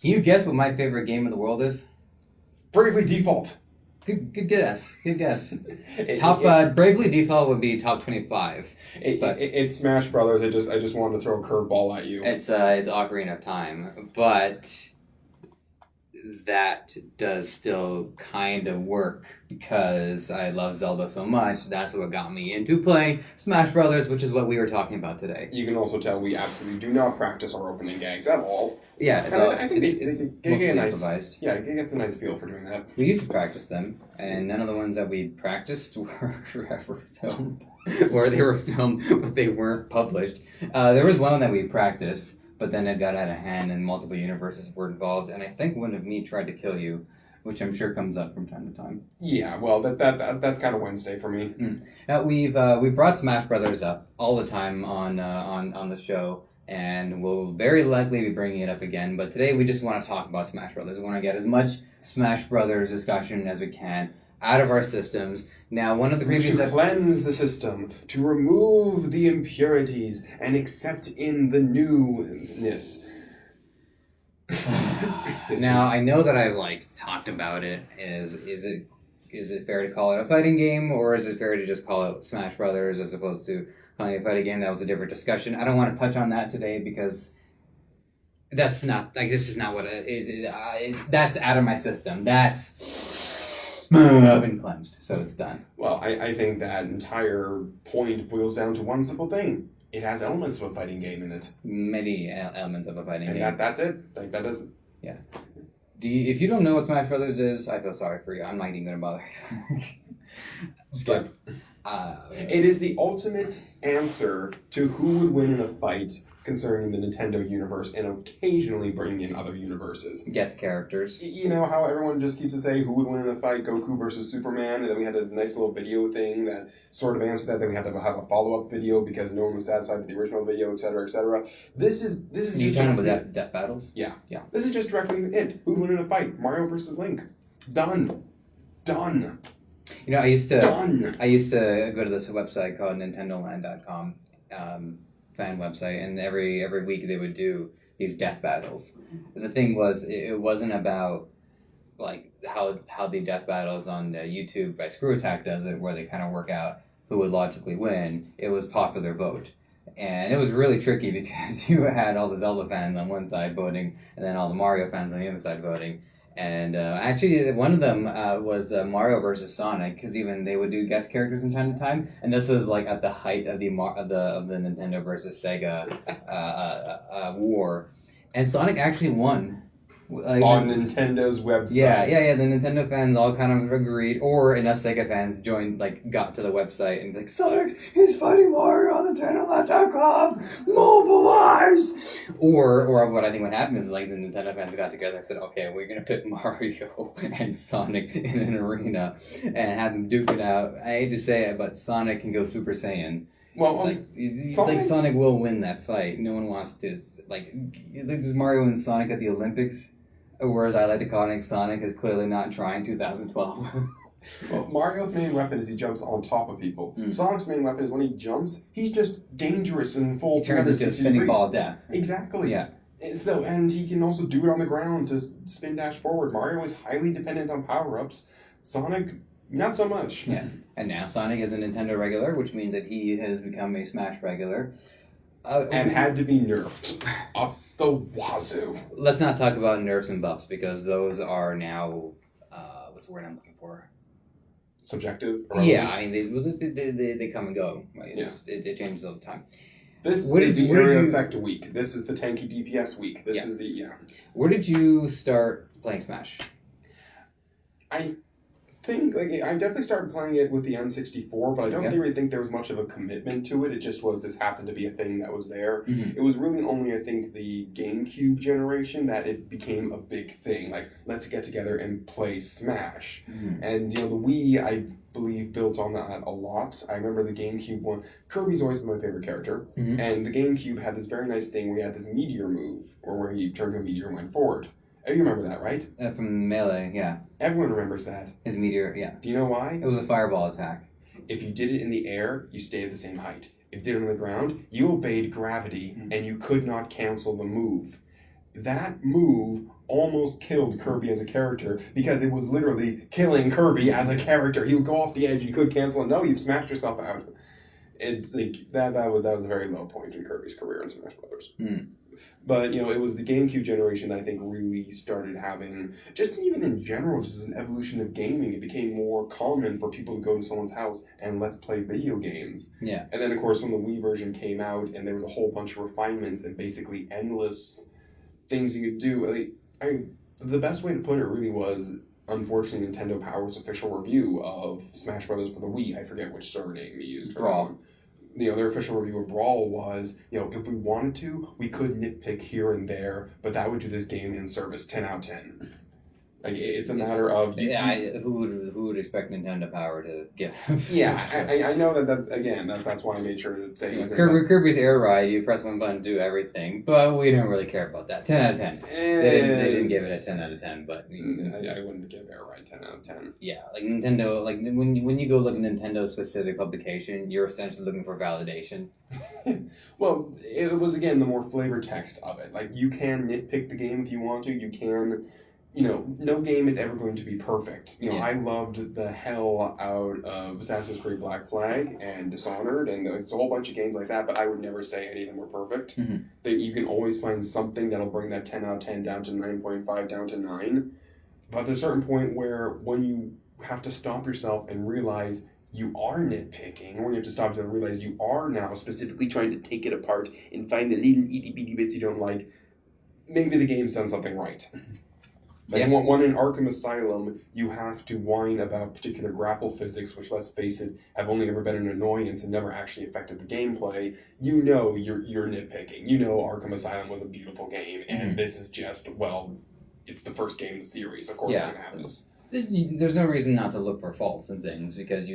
Can you guess what my favorite game in the world is? Bravely Default. Good guess. Good guess. It- Bravely Default would be top 25. It's Smash Brothers. I just wanted to throw a curveball at you. It's Ocarina of Time, but that does still kind of work because I love Zelda so much. That's what got me into playing Smash Brothers, which is what we were talking about today. You can also tell we absolutely do not practice our opening gags at all. Yeah, I think it's get mostly a nice, improvised. Yeah, it gets a nice feel for doing that. We used to practice them, and none of the ones that we practiced were ever filmed, or they were filmed, but they weren't published. There was one that we practiced, but then it got out of hand, and multiple universes were involved. And I think one of me tried to kill you, which I'm sure comes up from time to time. Yeah, well, that's kind of Wednesday for me. Now we brought Smash Brothers up all the time on the show. And we'll very likely be bringing it up again. But today we just want to talk about Smash Brothers. We want to get as much Smash Brothers discussion as we can out of our systems. Now, one of the previous... To cleanse the system, to remove the impurities, and accept in the newness. Now, I know that I've talked about it. Is it fair to call it a fighting game, or is it fair to just call it Smash Brothers as opposed to calling it a fighting game? That was a different discussion. I don't want to touch on that today because that's not this is not what it is. That's out of my system. That's I've been cleansed, so it's done. Well, I think that entire point boils down to one simple thing. It has elements of a fighting game in it. Many elements of a fighting game. And that's it. That doesn't... Yeah. If you don't know what Smash Brothers is, I feel sorry for you. I'm not even going to bother. Skip. It is the ultimate answer to who would win in a fight concerning the Nintendo universe and occasionally bringing in other universes. Guest characters. You know how everyone just keeps to say who would win in a fight, Goku versus Superman, and then we had a nice little video thing that sort of answered that. Then we had to have a follow-up video because no one was satisfied with the original video, etc., etc. This is you talking about death battles? Yeah. This is just directly it. Who would win in a fight? Mario versus Link. Done. You know, I used to go to this website called NintendoLand.com, fan website, and every week they would do these death battles. And the thing was, it wasn't about how the death battles on YouTube by Screw Attack does it, where they kind of work out who would logically win. It was popular vote. And it was really tricky because you had all the Zelda fans on one side voting, and then all the Mario fans on the other side voting. And actually, one of them was Mario versus Sonic, because even they would do guest characters from time to time. And this was at the height of the Nintendo versus Sega war, and Sonic actually won. On Nintendo's website. Yeah. The Nintendo fans all kind of agreed, or enough Sega fans joined, got to the website and he's fighting Mario on NintendoLive.com, mobilize! Or what I think would happen is the Nintendo fans got together and said, okay, we're gonna put Mario and Sonic in an arena and have them duke it out. I hate to say it, but Sonic can go Super Saiyan. Well, Sonic will win that fight. No one wants to does Mario and Sonic at the Olympics? Whereas I like to call it Sonic is clearly not trying 2012. Well, Mario's main weapon is he jumps on top of people. Sonic's main weapon is when he jumps, he's just dangerous and full. He turns into a spinning ball of death. Exactly. Yeah. So, and he can also do it on the ground to spin dash forward. Mario is highly dependent on power-ups. Sonic, not so much. Yeah. And now Sonic is a Nintendo regular, which means that he has become a Smash regular. And had to be nerfed up the wazoo. Let's not talk about nerfs and buffs, because those are now, what's the word I'm looking for? Subjective? Yeah, I mean, they come and go. Right? It changes all the time. This is the area effect week. This is the tanky DPS week. This is the, Where did you start playing Smash? I think I definitely started playing it with the N64, but I don't really think there was much of a commitment to it. It just was this happened to be a thing that was there. Mm-hmm. It was really only, I think, the GameCube generation that it became a big thing. Let's get together and play Smash. Mm-hmm. And the Wii, I believe, built on that a lot. I remember the GameCube one. Kirby's always been my favorite character. Mm-hmm. And the GameCube had this very nice thing where you had this meteor move, or where you turned to a meteor and went forward. You remember that, right? From Melee, yeah. Everyone remembers that. His meteor, yeah. Do you know why? It was a fireball attack. If you did it in the air, you stayed at the same height. If you did it on the ground, you obeyed gravity, and you could not cancel the move. that move almost killed Kirby as a character because it was literally killing Kirby as a character. He would go off the edge, you could cancel, and no, you've smashed yourself out. It's like that was a very low point in Kirby's career in Smash Brothers. But it was the GameCube generation that I think really started having, just even in general, just as an evolution of gaming, it became more common for people to go to someone's house and let's play video games. Yeah. And then of course when the Wii version came out and there was a whole bunch of refinements and basically endless things you could do. The best way to put it really was, unfortunately, Nintendo Power's official review of Smash Brothers for the Wii. I forget which server name we used for that one. Their official review of Brawl was, if we wanted to, we could nitpick here and there, but that would do this game in service 10 out of 10. Like, it's a matter of... who would expect Nintendo Power to give? I know that's why I made sure to say... Kirby's Air Ride, you press one button to do everything, but we don't really care about that. 10 out of 10. They didn't give it a 10 out of 10, but... I wouldn't give Air Ride 10 out of 10. Yeah, like Nintendo, like when you go look at Nintendo's specific publication, you're essentially looking for validation. Well, it was, again, the more flavor text of it. Like, you can nitpick the game if you want to, you can... no game is ever going to be perfect. I loved the hell out of Assassin's Creed Black Flag and Dishonored, and there's a whole bunch of games like that, but I would never say any of them were perfect. That you can always find something that'll bring that 10 out of 10 down to 9.5, down to 9. But there's a certain point where when you have to stop yourself and realize you are nitpicking, or when you have to stop yourself and realize you are now specifically trying to take it apart and find the little itty-bitty bits you don't like, maybe the game's done something right. One in Arkham Asylum, you have to whine about particular grapple physics, which, let's face it, have only ever been an annoyance and never actually affected the gameplay. You're nitpicking. Arkham Asylum was a beautiful game, and this is just, it's the first game in the series. Of course it's going to have this. There's no reason not to look for faults in things, because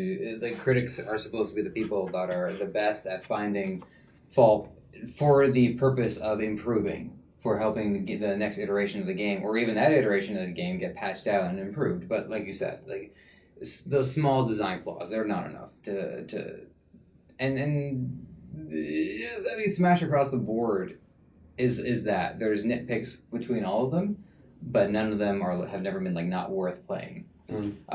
critics are supposed to be the people that are the best at finding fault for the purpose of improving, for helping get the next iteration of the game, or even that iteration of the game, get patched out and improved. But like you said, those small design flaws, they're not enough Smash across the board is that there's nitpicks between all of them, but none of them have never been not worth playing.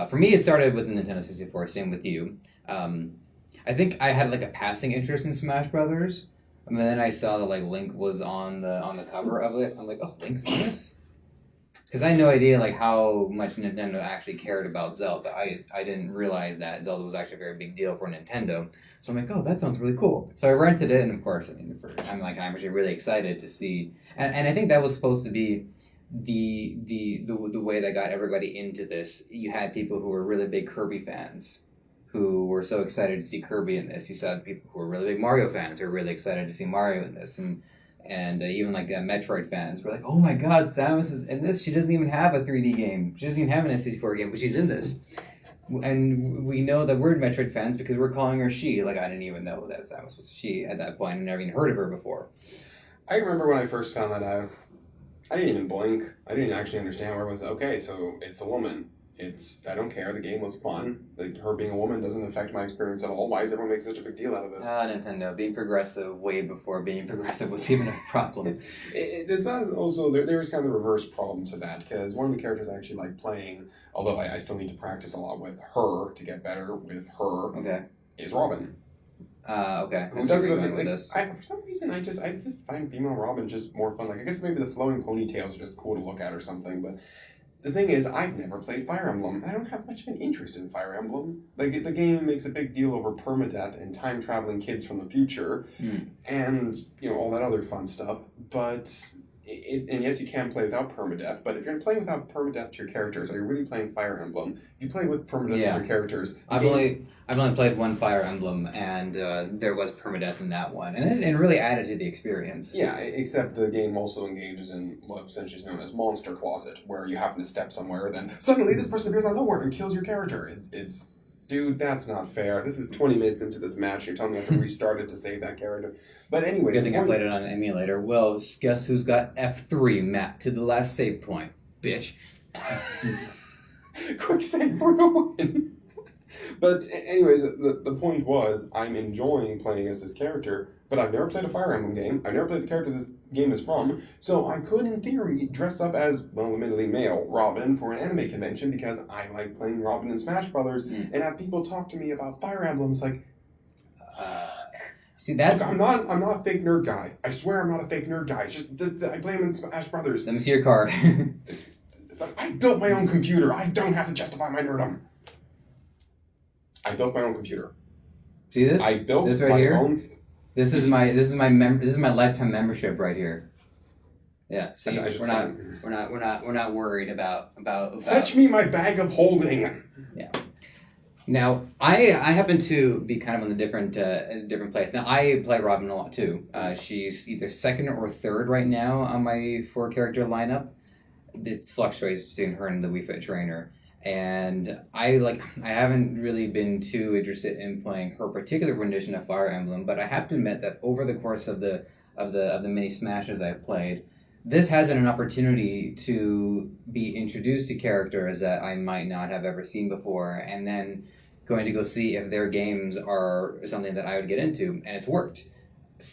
For me, it started with the Nintendo 64. Same with you. I think I had a passing interest in Smash Brothers. And then I saw that Link was on the cover of it. I'm like, oh, Link's in this? Because I had no idea how much Nintendo actually cared about Zelda. I didn't realize that Zelda was actually a very big deal for Nintendo. So I'm like, oh, that sounds really cool. So I rented it, and of course, I'm actually really excited to see. And I think that was supposed to be the way that got everybody into this. You had people who were really big Kirby fans, who were so excited to see Kirby in this. You saw people who were really big Mario fans who were really excited to see Mario in this. And even Metroid fans were like, oh my god, Samus is in this? She doesn't even have a 3D game. She doesn't even have an N64 game, but she's in this. And we know that we're Metroid fans because we're calling her she. I didn't even know that Samus was a she at that point. I never even heard of her before. I remember when I first found that out, I didn't even blink. I didn't actually understand where it was. Okay, so it's a woman. I don't care. The game was fun. Her being a woman doesn't affect my experience at all. Why is everyone making such a big deal out of this? Nintendo, being progressive way before being progressive was even a problem. This is also, there is kind of the reverse problem to that, because one of the characters I actually like playing, although I still need to practice a lot with her to get better with her, is Robin. Okay. Who doesn't for some reason I just find female Robin just more fun. I guess maybe the flowing ponytails are just cool to look at or something, but the thing is, I've never played Fire Emblem. I don't have much of an interest in Fire Emblem. The game makes a big deal over permadeath and time-traveling kids from the future, and, all that other fun stuff, but... and yes, you can play without permadeath, but if you're playing without permadeath to your characters, are you really playing Fire Emblem? If you play with permadeath to your characters... I've only played one Fire Emblem, and there was permadeath in that one, and it really added to the experience. Yeah, except the game also engages in what essentially is known as Monster Closet, where you happen to step somewhere, then suddenly this person appears out of nowhere and kills your character. It's... Dude, that's not fair. This is 20 minutes into this match. You're telling me I have to restart it to save that character. But anyways... Good thing I played it on an emulator. Well, guess who's got F3 mapped to the last save point, bitch. Quick save for the win. But anyways, the point was, I'm enjoying playing as this character, but I've never played a Fire Emblem game. I've never played the character this game is from, so I could, in theory, dress up as, well, admittedly male, Robin for an anime convention because I like playing Robin in Smash Brothers, and have people talk to me about Fire Emblems like, See, that's... Look, I'm not a fake nerd guy. I swear I'm not a fake nerd guy. It's just I play him in Smash Brothers. Let me see your card. I built my own computer. I don't have to justify my nerdom. I built my own computer. See this? I built this right my here? own. This is my lifetime membership right here. Yeah, see, we're not worried about Fetch me my bag of holding. Yeah. Now, I happen to be kind of on the different place. Now, I play Robin a lot too. She's either second or third right now on my 4-character lineup. It fluctuates between her and the Wii Fit trainer. And I haven't really been too interested in playing her particular rendition of Fire Emblem, but I have to admit that over the course of the many smashes I've played, this has been an opportunity to be introduced to characters that I might not have ever seen before, and then going to go see if their games are something that I would get into, and it's worked.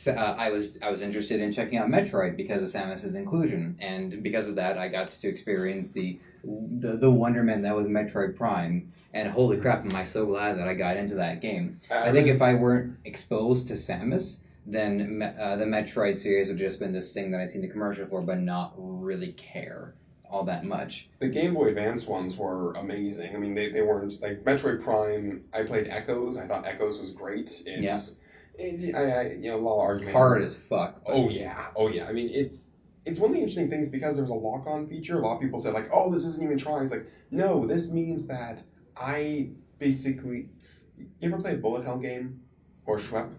I was interested in checking out Metroid because of Samus's inclusion, and because of that, I got to experience the wonderment that was Metroid Prime. And holy crap, am I so glad that I got into that game. I think if I weren't exposed to Samus, then the Metroid series would have just been this thing that I'd seen the commercial for, but not really care all that much. The Game Boy Advance ones were amazing. I mean, they weren't like Metroid Prime. I played Echoes. I thought Echoes was great. It's a lot of argument. Hard as fuck. Oh yeah. I mean, it's one of the interesting things because there's a lock-on feature. A lot of people said like, "Oh, this isn't even trying." It's like, no, this means that I basically. You ever play a bullet hell game or Schwepp?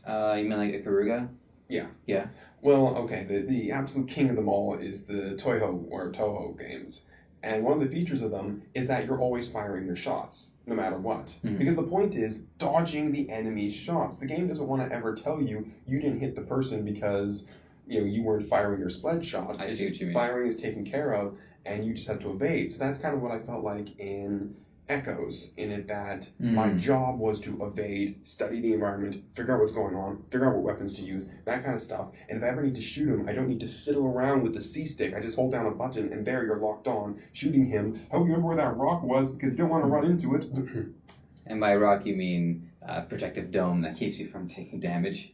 You mean like Ikaruga? Yeah. Yeah. Well, okay, the absolute king of them all is the Toho games. And one of the features of them is that you're always firing your shots, no matter what. Mm-hmm. Because the point is dodging the enemy's shots. The game doesn't want to ever tell you didn't hit the person because you weren't firing your spread shots. I see what you mean. Firing is taken care of, and you just have to evade. So that's kind of what I felt like in Echoes, in it that my job was to evade, study the environment, figure out what's going on, figure out what weapons to use, that kind of stuff. And if I ever need to shoot him, I don't need to fiddle around with the C-stick. I just hold down a button, and there you're locked on, shooting him. Hope you remember where that rock was, because you don't want to run into it. And by rock, you mean protective dome that keeps you from taking damage.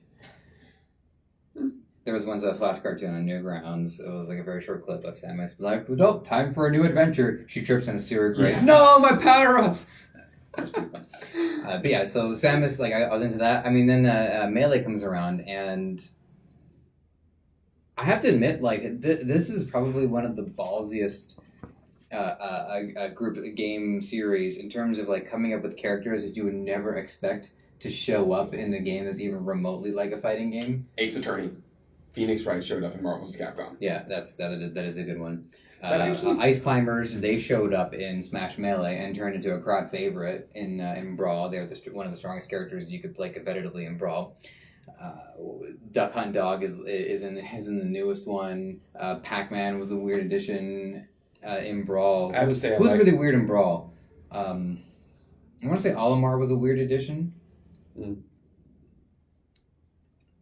There was once a Flash cartoon on Newgrounds. It was like a very short clip of Samus like, "Nope, time for a new adventure." She trips in a sewer grate. Yeah. No, my power-ups! That's pretty fun. But yeah, so Samus, I was into that. I mean, then Melee comes around, and I have to admit, this is probably one of the ballsiest group game series in terms of coming up with characters that you would never expect to show up in the game that's even remotely like a fighting game. Ace Attorney. Phoenix Wright showed up in Marvel's Capcom. Yeah, that is a good one. Ice Climbers, they showed up in Smash Melee and turned into a crowd favorite in Brawl. They're one of the strongest characters you could play competitively in Brawl. Duck Hunt Dog is in the newest one. Pac-Man was a weird addition in Brawl. I have to say, who's really weird in Brawl? I want to say Olimar was a weird addition.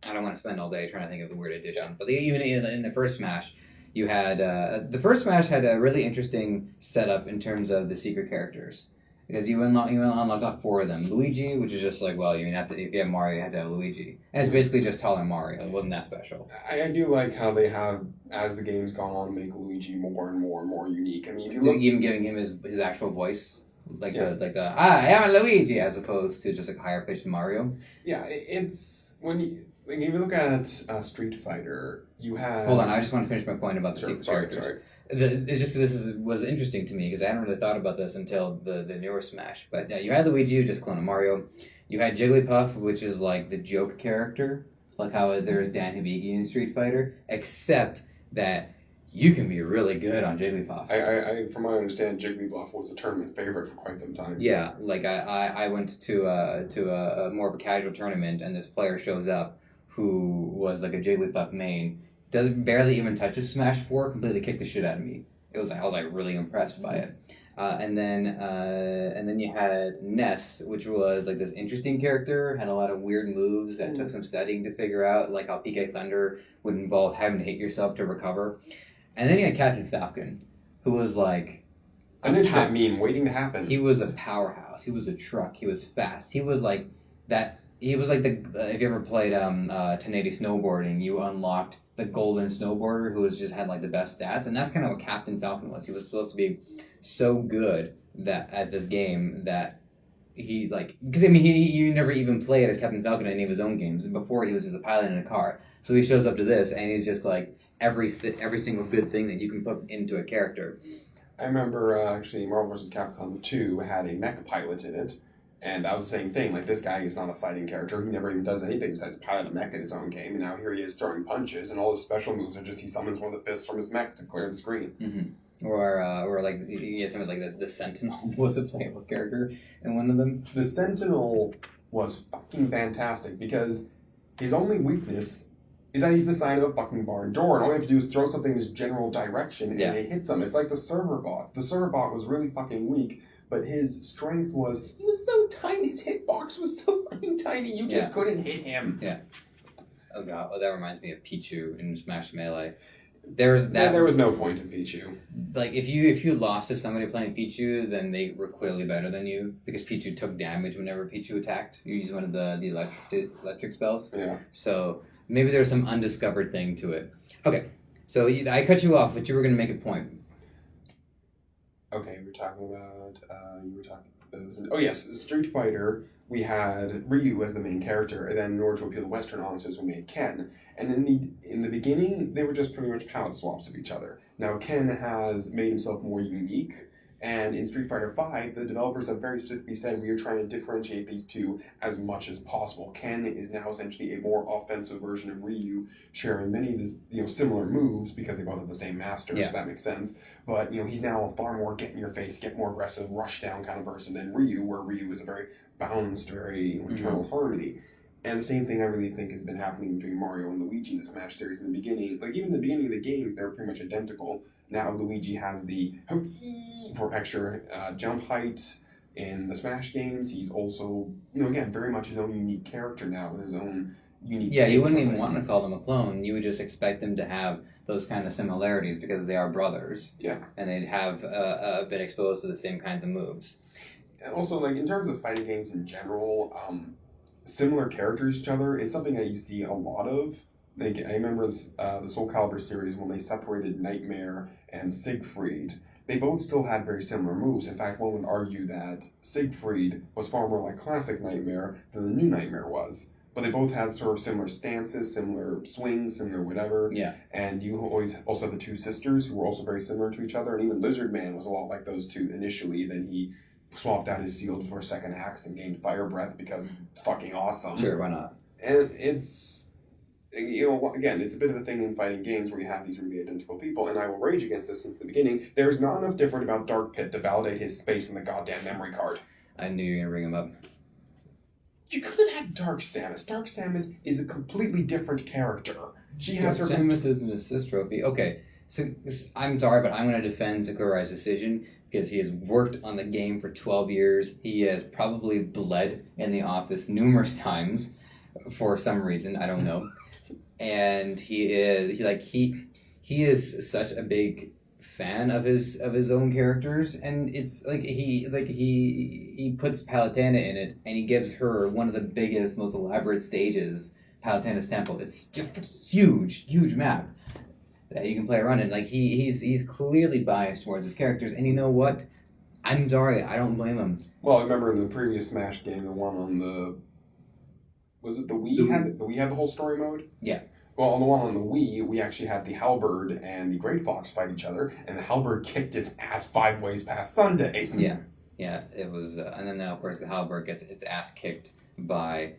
I don't want to spend all day trying to think of the weird addition. Yeah. But even in the first Smash, you had... the first Smash had a really interesting setup in terms of the secret characters. Because you unlocked off 4 of them. Luigi, which is just if you have Mario, you have to have Luigi. And it's basically just taller Mario. It wasn't that special. I do like how they have, as the game's gone on, make Luigi more and more and more unique. I mean, if you look... Even giving him his actual voice... I am Luigi, as opposed to just higher pitched Mario. Yeah, it's... If you look at Street Fighter, you have... Hold on, I just want to finish my point about the secret characters. Sorry. This was interesting to me because I hadn't really thought about this until the newer Smash. But you had Luigi, who just clone of Mario. You had Jigglypuff, which is the joke character, like how there's Dan Hibiki in Street Fighter, except that you can be really good on Jigglypuff. I from what I understand, Jigglypuff was a tournament favorite for quite some time. Yeah, I went to a more of a casual tournament, and this player shows up who was a Jigglypuff main, barely even touches Smash 4, completely kicked the shit out of me. I was really impressed by it. And then you had Ness, which was like this interesting character, had a lot of weird moves that took some studying to figure out, like how PK Thunder would involve having to hit yourself to recover. And then you had Captain Falcon, who was like an internet meme waiting to happen. He was a powerhouse. He was a truck. He was fast. He was like that. He was like the if you ever played 1080 snowboarding, you unlocked the golden snowboarder who just had like the best stats, and that's kind of what Captain Falcon was. He was supposed to be so good that at this game that he like because I mean you never even played as Captain Falcon in any of his own games. Before he was just a pilot in a car, so he shows up to this and he's just like every single good thing that you can put into a character. I remember actually Marvel vs. Capcom 2 had a mech pilot in it. And that was the same thing. Like, this guy is not a fighting character. He never even does anything besides pilot a mech in his own game. And now here he is throwing punches, and all his special moves are just he summons one of the fists from his mech to clear the screen. Mm-hmm. Or like you had something like the Sentinel was a playable character in one of them. The Sentinel was fucking fantastic because his only weakness is that he's the side of a fucking barn door, and all you have to do is throw something in his general direction, and it hits him. It's like the server bot. The server bot was really fucking weak. But his strength was, he was so tiny, his hitbox was so fucking tiny, you just couldn't hit him. Yeah. Oh god, that reminds me of Pichu in Smash Melee. There was no point in Pichu. Like, if you lost to somebody playing Pichu, then they were clearly better than you, because Pichu took damage whenever Pichu attacked. You used one of the electric spells. Yeah. So, maybe there's some undiscovered thing to it. Okay, so I cut you off, but you were going to make a point. Okay, we're talking about, oh yes, Street Fighter, we had Ryu as the main character, and then in order to appeal to Western audiences, we made Ken. And in the beginning, they were just pretty much palette swaps of each other. Now, Ken has made himself more unique, and in Street Fighter V, the developers have very specifically said we are trying to differentiate these two as much as possible. Ken is now essentially a more offensive version of Ryu, sharing many of his similar moves because they both have the same master, so that makes sense. But he's now a far more get in your face, get more aggressive, rush down kind of person than Ryu, where Ryu is a very balanced, very internal harmony. And the same thing I really think has been happening between Mario and Luigi in the Smash series in the beginning. Like, even in the beginning of the game, they're pretty much identical. Now Luigi has the for extra jump height. In the Smash games, he's also, again, very much his own unique character now with his own unique Yeah, you wouldn't even want to call them a clone. You would just expect them to have those kind of similarities because they are brothers. Yeah. And they'd have been exposed to the same kinds of moves. Also, like, in terms of fighting games in general, similar characters to each other is something that you see a lot of. Like, I remember the Soul Calibur series when they separated Nightmare and Siegfried. They both still had very similar moves. In fact, one would argue that Siegfried was far more like classic Nightmare than the new Nightmare was. But they both had sort of similar stances, similar swings, similar whatever. Yeah. And you always also had the two sisters who were also very similar to each other. And even Lizard Man was a lot like those two initially. Then he swapped out his shield for a second axe and gained fire breath because fucking awesome. Sure, why not? And it's, again, it's a bit of a thing in fighting games where you have these really identical people, and I will rage against this since the beginning. There's not enough different about Dark Pit to validate his space in the goddamn memory card. I knew you were going to bring him up. You could have had Dark Samus. Dark Samus is a completely different character. She has Dark Samus is an assist trophy. Okay, so I'm sorry, but I'm going to defend Sakurai's decision because he has worked on the game for 12 years. He has probably bled in the office numerous times for some reason. I don't know. And he is such a big fan of his own characters, and it's like he puts Palutena's in it, and he gives her one of the biggest, most elaborate stages, Palutena's Temple. It's a huge map that you can play around in. Like he's clearly biased towards his characters, and you know what? I'm sorry, I don't blame him. Well, I remember in the previous Smash game, the one on the Wii the Wii had the whole story mode? Yeah. Well, on the one on the Wii, we actually had the Halberd and the Great Fox fight each other, and the Halberd kicked its ass 5 ways past Sunday. Yeah, it was, and then of course the Halberd gets its ass kicked by,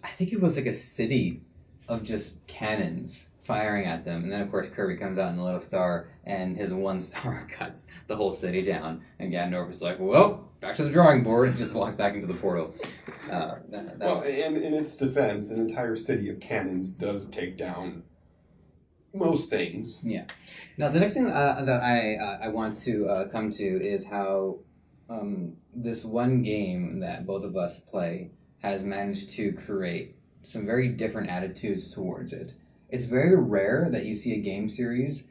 I think it was like a city of just cannons firing at them, and then of course Kirby comes out in the little star, and his 1 star cuts the whole city down, and Ganondorf like, well, back to the drawing board, and just walks back into the portal. Well, in its defense, an entire city of cannons does take down most things. Yeah. Now, the next thing that I want to come to is how this one game that both of us play has managed to create some very different attitudes towards it. It's very rare that you see a game series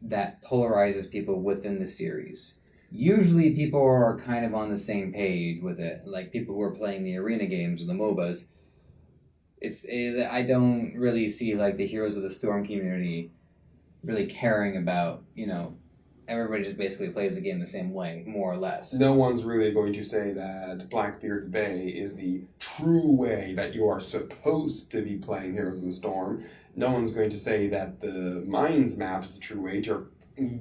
that polarizes people within the series. Usually people are kind of on the same page with it, like people who are playing the arena games or the MOBAs. I don't really see like the Heroes of the Storm community really caring about, everybody just basically plays the game the same way, more or less. No one's really going to say that Blackbeard's Bay is the true way that you are supposed to be playing Heroes of the Storm. No one's going to say that the Mines map's the true way.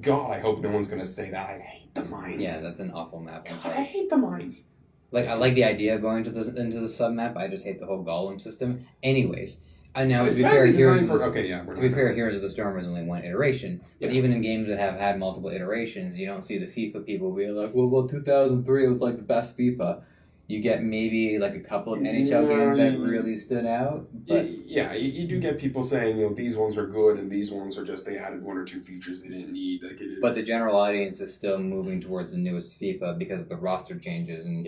God, I hope no one's going to say that. I hate the Mines. Yeah, that's an awful map. God, I hate the Mines. Like, I like the idea of going into the sub map. I just hate the whole golem system. Anyways, and now to be fair, Heroes of the Storm is only one iteration. But even in games that have had multiple iterations, you don't see the FIFA people being like, well, 2003 was like the best FIFA. You get maybe like a couple of NHL games that really stood out. But you do get people saying, these ones are good and these ones are just, they added one or two features they didn't need. Like it is. But the general audience is still moving towards the newest FIFA because of the roster changes. And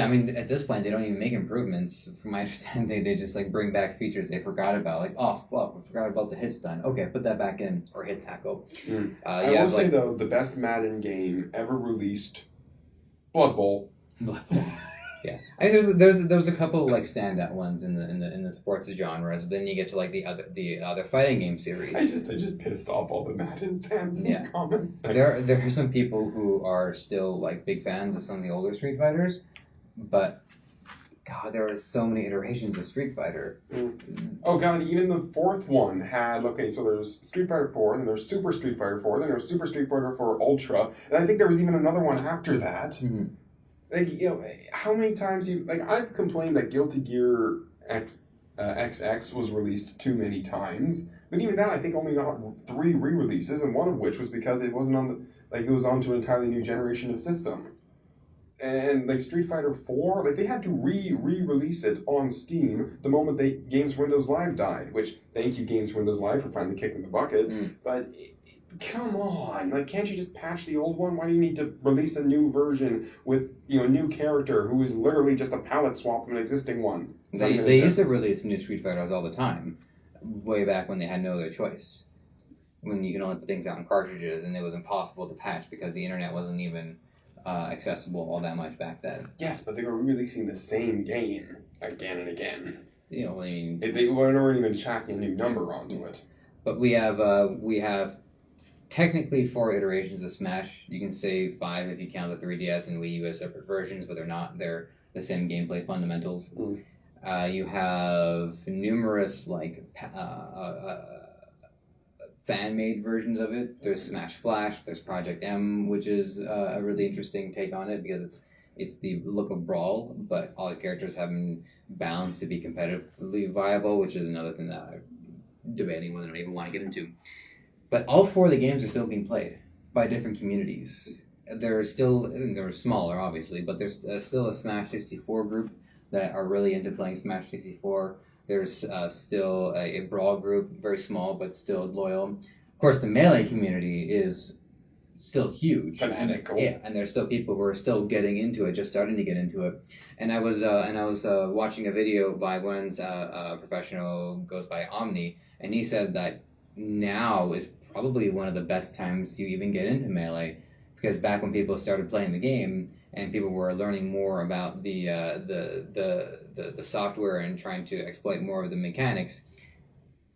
I mean, at this point, they don't even make improvements. From my understanding, they just like bring back features they forgot about. Like, oh, fuck, we forgot about the hit stun. Okay, put that back in. Or hit tackle. I will say, though, the best Madden game ever released, Blood Bowl. Yeah, I mean, there's a couple like standout ones in the sports genres, but then you get to like the other fighting game series. I just pissed off all the Madden fans in the comments. There are some people who are still like big fans of some of the older Street Fighters, but God, there were so many iterations of Street Fighter. Oh God, even the fourth one had so there's Street Fighter 4, then there's Super Street Fighter 4, then there's Super Street Fighter 4 Ultra, and I think there was even another one after that. Mm-hmm. Like, how many times I've complained that Guilty Gear XX was released too many times, but even that I think only got 3 re-releases, and one of which was because it wasn't it was onto an entirely new generation of system. And like Street Fighter 4, they had to re-release it on Steam the moment Games Windows Live died, which thank you Games Windows Live for finally kicking the bucket, but come on, can't you just patch the old one? Why do you need to release a new version with, a new character who is literally just a palette swap of an existing one? They used to release new Street Fighters all the time, way back when they had no other choice. When you can only put things out in cartridges, and it was impossible to patch because the internet wasn't even accessible all that much back then. Yes, but they were releasing the same game again and again. I mean, they weren't even tracking a new number onto it. But we have technically 4 iterations of Smash. You can say 5 if you count the 3DS and Wii U as separate versions, but they're not. They're the same gameplay fundamentals. You have numerous fan-made versions of it. There's Smash Flash. There's Project M, which is a really interesting take on it because it's the look of Brawl, but all the characters have been balanced to be competitively viable, which is another thing that I'm debating whether I even want to get into. But all 4 of the games are still being played by different communities. They're smaller, obviously, but there's still a Smash 64 group that are really into playing Smash 64. There's still a Brawl group, very small, but still loyal. Of course, the Melee community is still huge. Fanatical. And there's still people who are still getting into it, just starting to get into it. And I was watching a video by one's professional, goes by Omni, and he said that now is probably one of the best times you even get into Melee, because back when people started playing the game and people were learning more about the software and trying to exploit more of the mechanics,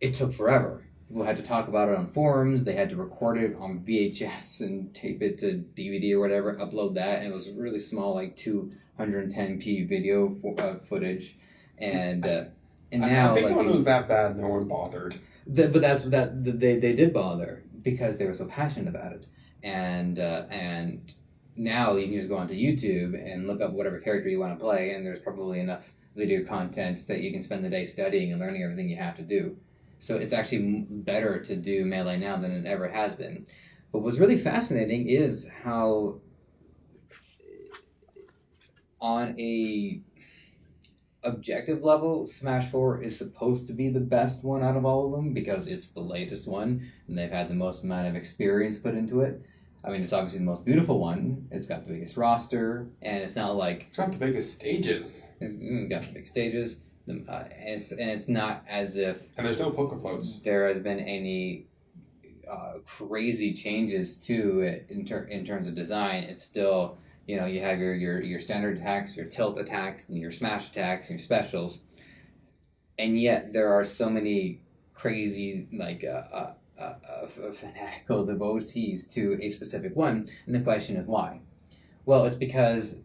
it took forever. People had to talk about it on forums, they had to record it on VHS and tape it to DVD or whatever, upload that, and it was really small, like 210p video footage, and now I think when it was that bad, no one bothered. They did bother because they were so passionate about it, and now you can just go onto YouTube and look up whatever character you want to play, and there's probably enough video content that you can spend the day studying and learning everything you have to do. So it's actually better to do Melee now than it ever has been. But what's really fascinating is how on a objective level, Smash 4 is supposed to be the best one out of all of them because it's the latest one and they've had the most amount of experience put into it. I mean, it's obviously the most beautiful one. It's got the biggest roster, and it's not like It's got the biggest stages. it's got the big stages. And it's not as if And there's no poke floats. there has been any crazy changes to it in terms of design. It's still, you know, you have your standard attacks, your tilt attacks, and your smash attacks, and your specials, and yet there are so many crazy fanatical devotees to a specific one, and the question is why? Well, it's because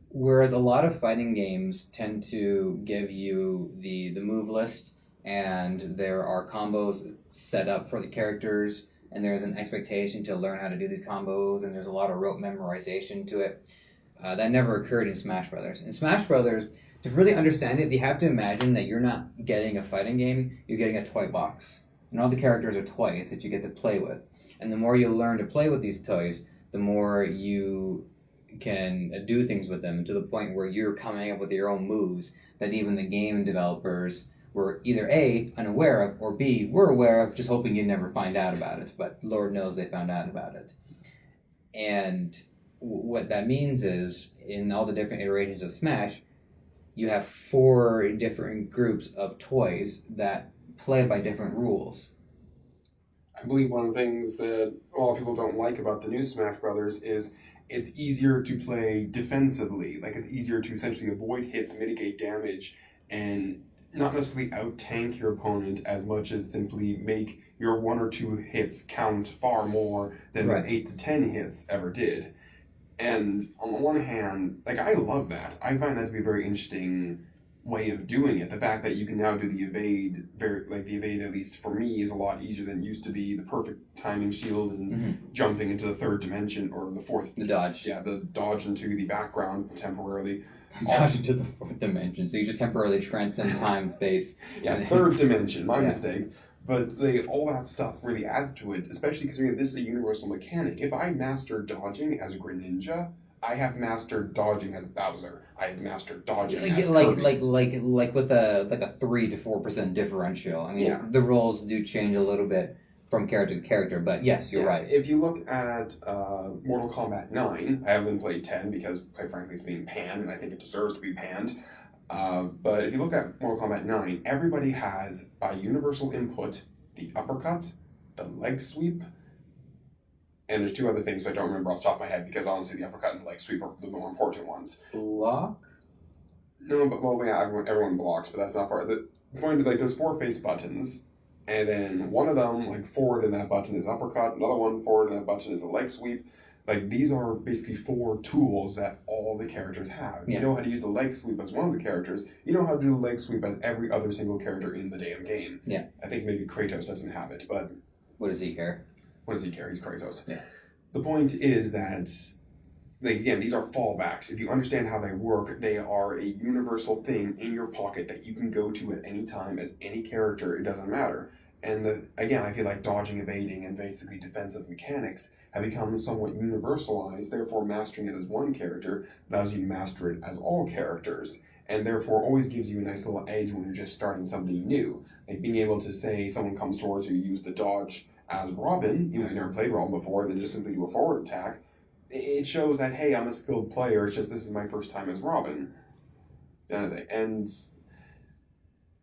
whereas a lot of fighting games tend to give you the move list and there are combos set up for the characters and there's an expectation to learn how to do these combos and there's a lot of rote memorization to it, that never occurred in Smash Brothers. In Smash Brothers, to really understand it, you have to imagine that you're not getting a fighting game, you're getting a toy box. And all the characters are toys that you get to play with. And the more you learn to play with these toys, the more you can do things with them to the point where you're coming up with your own moves that even the game developers were either A, unaware of, or B, were aware of, just hoping you'd never find out about it. But Lord knows they found out about it. And what that means is, in all the different iterations of Smash, you have 4 different groups of toys that play by different rules. I believe one of the things that a lot of people don't like about the new Smash Brothers is it's easier to play defensively. Like, it's easier to essentially avoid hits, mitigate damage, and not necessarily out-tank your opponent as much as simply make your 1 or 2 hits count far more than Right. the 8 to 10 hits ever did. And on the one hand, like, I love that. I find that to be a very interesting way of doing it. The fact that you can now do the evade, the evade, at least for me, is a lot easier than it used to be. The perfect timing shield and jumping into the 3rd dimension or the 4th. The dodge. Yeah, the dodge into the background temporarily. Dodge into the 4th dimension, so you just temporarily transcend time, space. Yeah, 3rd dimension, my mistake. But all that stuff really adds to it, especially considering this is a universal mechanic. If I master dodging as Greninja, I have mastered dodging as Bowser. I have mastered dodging as Kirby. Like with a 3 to 4% differential. I mean, the roles do change a little bit from character to character, but yes, you're right. If you look at Mortal Kombat 9, I haven't played 10 because, quite frankly, it's being panned, and I think it deserves to be panned. But if you look at Mortal Kombat 9, everybody has, by universal input, the uppercut, the leg sweep, and there's 2 other things I don't remember off the top of my head because honestly the uppercut and the leg sweep are the more important ones. Block? No, but everyone blocks, but that's not part of the point. There's 4 face buttons, and then one of them, forward in that button is uppercut, another one forward in that button is a leg sweep. These are basically 4 tools that all the characters have. If you know how to use the leg sweep as one of the characters, you know how to do the leg sweep as every other single character in the damn game. Yeah. I think maybe Kratos doesn't have it, but... What does he care? What does he care? He's Kratos. Yeah. The point is that, again, these are fallbacks. If you understand how they work, they are a universal thing in your pocket that you can go to at any time as any character. It doesn't matter. And again, I feel like dodging, evading, and basically defensive mechanics have become somewhat universalized. Therefore, mastering it as one character allows you to master it as all characters. And therefore always gives you a nice little edge when you're just starting somebody new. Like being able to say someone comes towards you, use the dodge as Robin, you never played Robin before, then just simply do a forward attack. It shows that, hey, I'm a skilled player, it's just this is my first time as Robin. And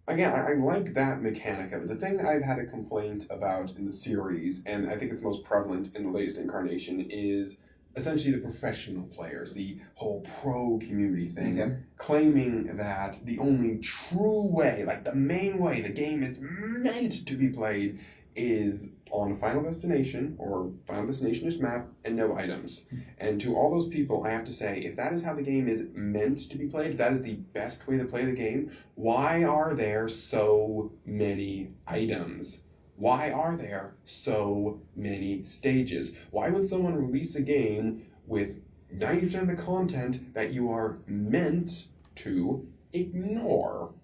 again, I like that mechanic of it. The thing I've had a complaint about in the series, and I think it's most prevalent in the latest incarnation, is essentially the professional players, the whole pro community thing, claiming that the only true way, the main way the game is meant to be played is on Final Destination, or Final Destination-ish map, and no items. And to all those people, I have to say, if that is how the game is meant to be played, if that is the best way to play the game, why are there so many items? Why are there so many stages? Why would someone release a game with 90% of the content that you are meant to ignore?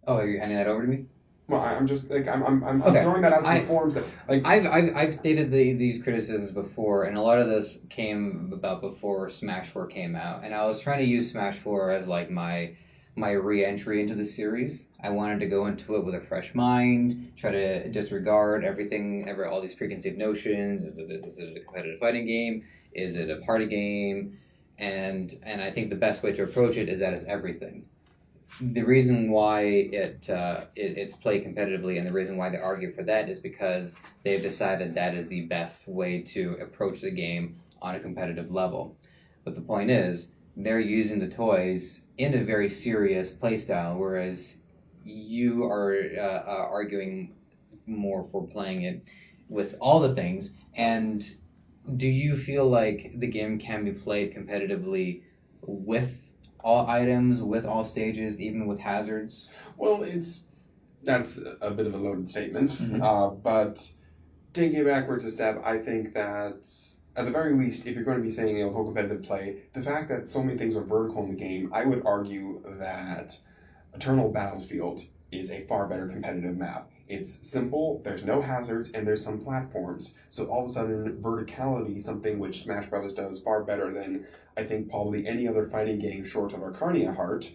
Oh, are you handing that over to me? Well, I'm just like I'm Okay. throwing that out to the forums that like I've stated these criticisms before, and a lot of this came about before Smash 4 came out, and I was trying to use Smash 4 as like my re-entry into the series. I wanted to go into it with a fresh mind, try to disregard all these preconceived notions. Is it a competitive fighting game? Is it a party game? And I think the best way to approach it is that it's everything. The reason why it's played competitively, and the reason why they argue for that, is because they've decided that is the best way to approach the game on a competitive level. But the point is, they're using the toys in a very serious playstyle, whereas you are arguing more for playing it with all the things. And do you feel like the game can be played competitively with all items, with all stages, even with hazards? well, that's a bit of a loaded statement, Mhm. but taking it backwards a step, I think that at the very least, if you're going to be saying whole competitive play, the fact that so many things are vertical in the game, I would argue that Eternal Battlefield is a far better competitive map. It's simple, there's no hazards, and there's some platforms. So all of a sudden, verticality, something which Smash Brothers does far better than I think probably any other fighting game short of Arcania Heart.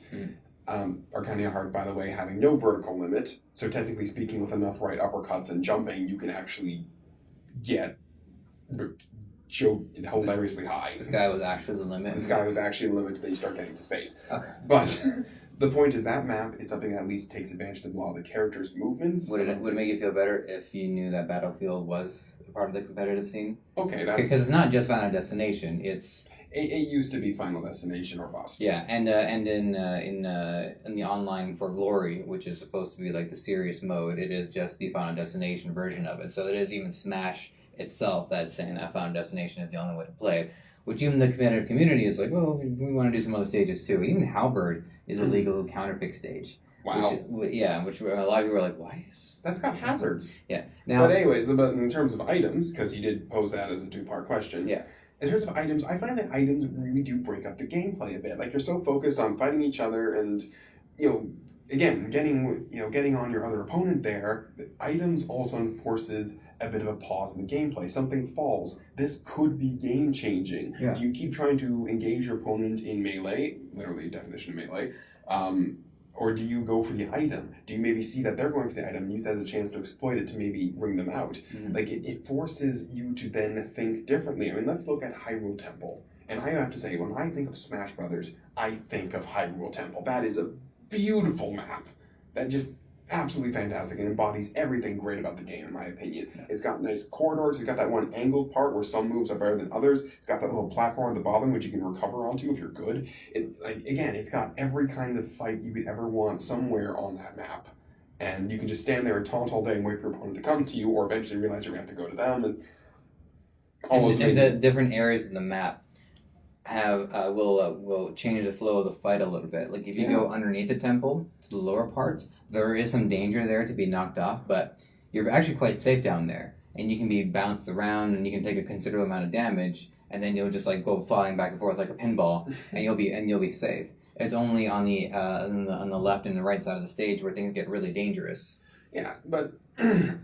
Arcania Heart, by the way, having no vertical limit. So technically speaking, with enough right uppercuts and jumping, you can actually get hilariously high. The sky was actually the limit. The sky was actually the limit until you start getting to space. Okay. But the point is that map is something that at least takes advantage of a lot of the characters' movements. Would it make you feel better if you knew that Battlefield was a part of the competitive scene? Okay, that's Because it's not just Final Destination. it used to be Final Destination or bust. Yeah, and in the online For Glory, which is supposed to be like the serious mode, it is just the Final Destination version of it. So it is even Smash itself that's saying that Final Destination is the only way to play it. Which even the competitive community is like, well, we want to do some other stages too. Even Halberd is a legal counterpick stage. Wow. Which a lot of people are like, why is... That's got hazards. Yeah. Now, but anyways, but in terms of items, because you did pose that as a two-part question. Yeah. In terms of items, I find that items really do break up the gameplay a bit. Like, you're so focused on fighting each other and, again, getting on your other opponent there, items also enforces a bit of a pause in the gameplay. Something falls. This could be game-changing. Yeah. Do you keep trying to engage your opponent in melee, literally definition of melee, or do you go for the item? Do you maybe see that they're going for the item and use that as a chance to exploit it to maybe bring them out? Mm-hmm. Like, it forces you to then think differently. I mean, let's look at Hyrule Temple. And I have to say, when I think of Smash Brothers, I think of Hyrule Temple. That is a beautiful map. That just absolutely fantastic and embodies everything great about the game, in my opinion. Yeah. It's got nice corridors. It's got that one angled part where some moves are better than others. It's got that little platform at the bottom which you can recover onto if you're good. It's got every kind of fight you could ever want somewhere on that map. And you can just stand there and taunt all day and wait for your opponent to come to you, or eventually realize you're going to have to go to them. And the different areas of the map will change the flow of the fight a little bit. Like if you go underneath the temple to the lower parts, there is some danger there to be knocked off, but you're actually quite safe down there, and you can be bounced around, and you can take a considerable amount of damage, and then you'll just like go flying back and forth like a pinball, and you'll be safe. It's only on the left and the right side of the stage where things get really dangerous. Yeah, but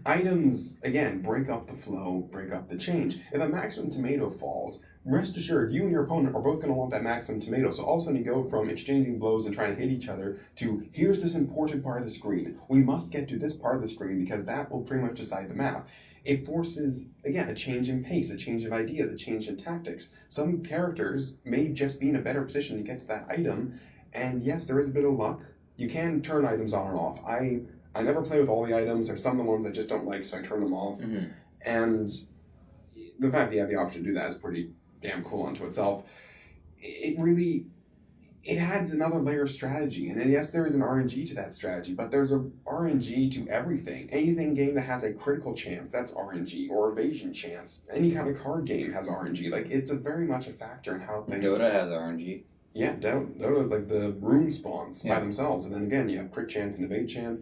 items, again, break up the flow, break up the change. If a maximum tomato falls, rest assured, you and your opponent are both going to want that maximum tomato. So all of a sudden you go from exchanging blows and trying to hit each other to, here's this important part of the screen. We must get to this part of the screen because that will pretty much decide the map. It forces, again, a change in pace, a change of ideas, a change in tactics. Some characters may just be in a better position to get to that item. And yes, there is a bit of luck. You can turn items on and off. I never play with all the items. There's some of the ones I just don't like, so I turn them off. Mm-hmm. And the fact that you have the option to do that is pretty damn cool unto itself. It adds another layer of strategy. And yes, there is an RNG to that strategy, but there's a RNG to everything. Anything game that has a critical chance, that's RNG, or evasion chance. Any kind of card game has RNG. Like, it's very much a factor in how things... Dota has RNG. Yeah, Dota, like the rune spawns by themselves. And then again, you have crit chance and evade chance.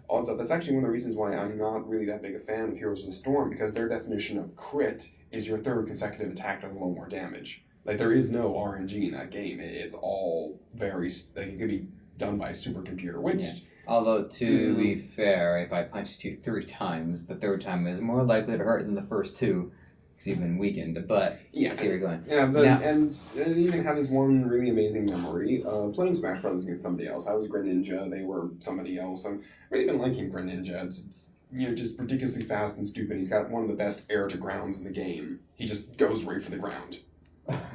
Also, that's actually one of the reasons why I'm not really that big a fan of Heroes of the Storm, because their definition of crit is your third consecutive attack does a little more damage. Like, there is no RNG in that game. It's all very... Like, it could be done by a supercomputer, which Although, to be fair, if I punched you 3 times, the third time is more likely to hurt than the first 2, because you've been weakened. But I see where you're going. Yeah, Now, and I even have this one really amazing memory playing Smash Brothers against somebody else. I was Greninja, they were somebody else. I've really been liking Greninja. It's just ridiculously fast and stupid. He's got one of the best air to grounds in the game. He just goes right for the ground.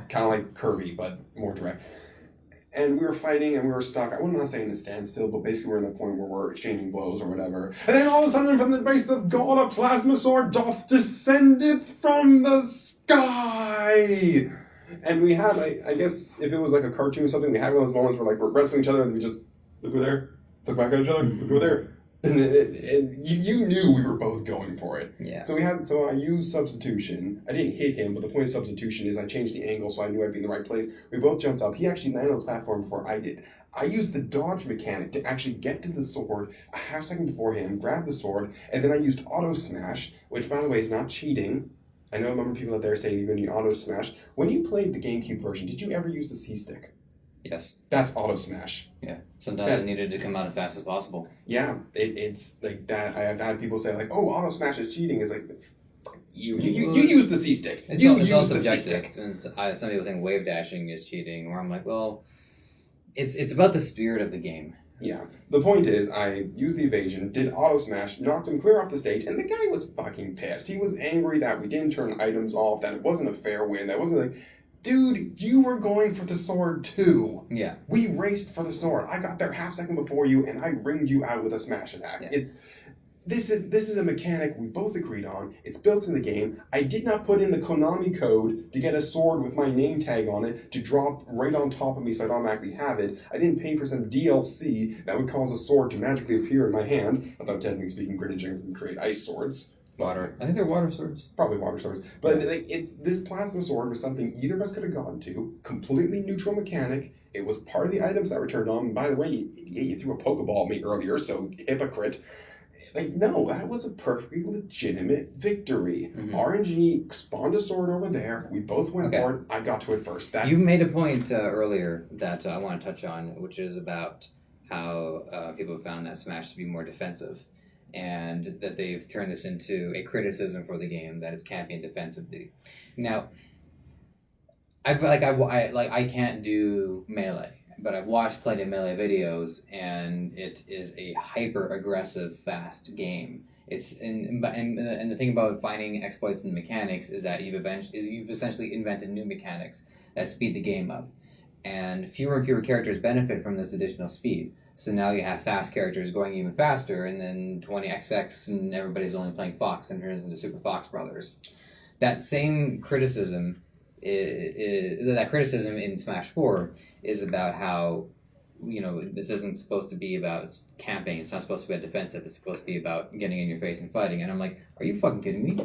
Kind of like Kirby, but more direct. And we were fighting and we were stuck. I wouldn't want to say in a standstill, but basically we're in the point where we're exchanging blows or whatever. And then all of a sudden from the base of God a plasma sword doth descendeth from the sky. And we had, I guess, if it was like a cartoon or something, we had one of those moments where like we're wrestling each other and we just look over there, look back at each other, look over there. And you knew we were both going for it. Yeah. So I used substitution. I didn't hit him, but the point of substitution is I changed the angle so I knew I'd be in the right place. We both jumped up. He actually landed on the platform before I did. I used the dodge mechanic to actually get to the sword a half second before him, grab the sword, and then I used auto smash, which by the way is not cheating. I know I remember people out there saying you're going to use auto smash. When you played the GameCube version, did you ever use the C-stick? Yes. That's auto smash. Yeah. Sometimes it needed to come out as fast as possible. Yeah, it's like that. I've had people say like, "Oh, auto smash is cheating." It's like, you use the C stick. It's all subjective. Some people think wave dashing is cheating, or I'm like, well, it's about the spirit of the game. Yeah. The point is, I used the evasion, did auto smash, knocked him clear off the stage, and the guy was fucking pissed. He was angry that we didn't turn items off, that it wasn't a fair win, that wasn't like. Dude, you were going for the sword too. Yeah. We raced for the sword. I got there half second before you, and I ringed you out with a smash attack. Yeah. This is a mechanic we both agreed on. It's built in the game. I did not put in the Konami code to get a sword with my name tag on it to drop right on top of me so I'd automatically have it. I didn't pay for some DLC that would cause a sword to magically appear in my hand. Although technically speaking, Greninja can create ice swords. Water. I think they're water swords. Probably water swords. But it's this plasma sword was something either of us could have gone to. Completely neutral mechanic. It was part of the items that were turned on. And by the way, you threw a Pokeball at me earlier, so hypocrite. No, that was a perfectly legitimate victory. Mm-hmm. RNG spawned a sword over there. We both went for it. I got to it first. You made a point earlier that I want to touch on, which is about how people found that Smash to be more defensive. And that they've turned this into a criticism for the game that it's camping defensively. Now, I can't do melee, but I've watched plenty of melee videos, and it is a hyper aggressive, fast game. And the thing about finding exploits in the mechanics is that you've essentially invented new mechanics that speed the game up, and fewer characters benefit from this additional speed. So now you have fast characters going even faster, and then 20XX, and everybody's only playing Fox and turns into Super Fox Brothers. That same criticism, that criticism in Smash 4 is about how, this isn't supposed to be about camping. It's not supposed to be about defensive. It's supposed to be about getting in your face and fighting. And I'm like, are you fucking kidding me?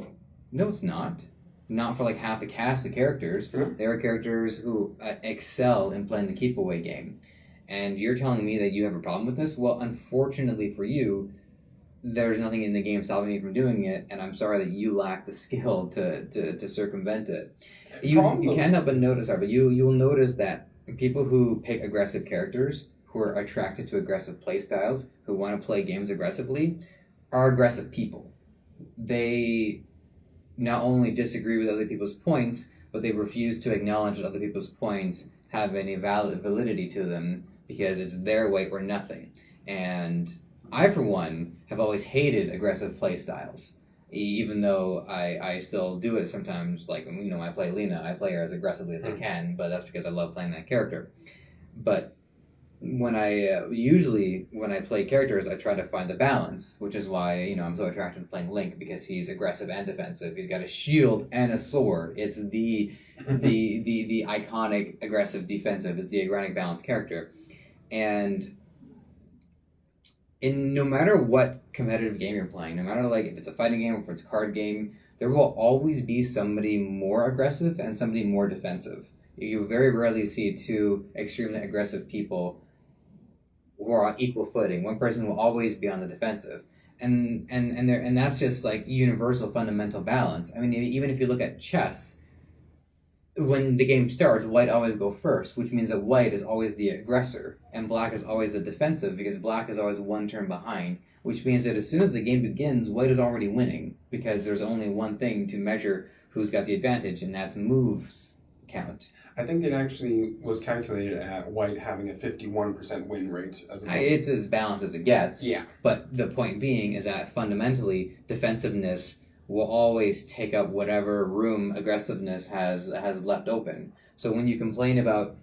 No, it's not. Not for half the cast of characters. Mm-hmm. There are characters who excel in playing the keep away game. And you're telling me that you have a problem with this? Well, unfortunately for you, there's nothing in the game stopping you from doing it, and I'm sorry that you lack the skill to circumvent it. You can't help but notice, but you will notice that people who pick aggressive characters, who are attracted to aggressive play styles, who want to play games aggressively, are aggressive people. They not only disagree with other people's points, but they refuse to acknowledge that other people's points have any validity to them, because it's their way or nothing. And I, for one, have always hated aggressive play styles, even though I still do it sometimes. I play Lena, I play her as aggressively as I can, but that's because I love playing that character. But when I play characters, I try to find the balance, which is why, I'm so attracted to playing Link, because he's aggressive and defensive. He's got a shield and a sword. It's the iconic aggressive defensive. It's the aggressive balanced character. And no matter what competitive game you're playing, no matter if it's a fighting game or if it's a card game, there will always be somebody more aggressive and somebody more defensive. You very rarely see two extremely aggressive people who are on equal footing. One person will always be on the defensive. And that's just universal fundamental balance. I mean, even if you look at chess, when the game starts, white always go first, which means that white is always the aggressor and black is always the defensive because black is always one turn behind, which means that as soon as the game begins, white is already winning because there's only one thing to measure who's got the advantage, and that's moves count. I think it actually was calculated at white having a 51% win rate as opposed It's as balanced as it gets. Yeah. But the point being is that fundamentally, defensiveness will always take up whatever room aggressiveness has left open. So when you complain about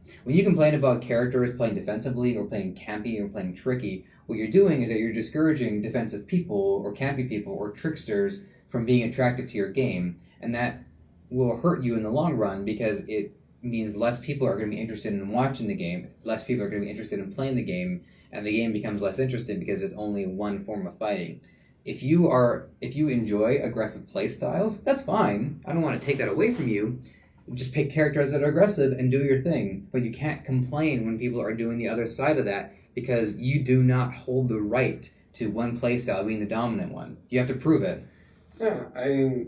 characters playing defensively or playing campy or playing tricky, what you're doing is that you're discouraging defensive people or campy people or tricksters from being attracted to your game, and that will hurt you in the long run because it means less people are going to be interested in watching the game, less people are going to be interested in playing the game, and the game becomes less interesting because it's only one form of fighting. If you enjoy aggressive play styles, that's fine. I don't want to take that away from you. Just pick characters that are aggressive and do your thing. But you can't complain when people are doing the other side of that because you do not hold the right to one play style being the dominant one. You have to prove it. Yeah,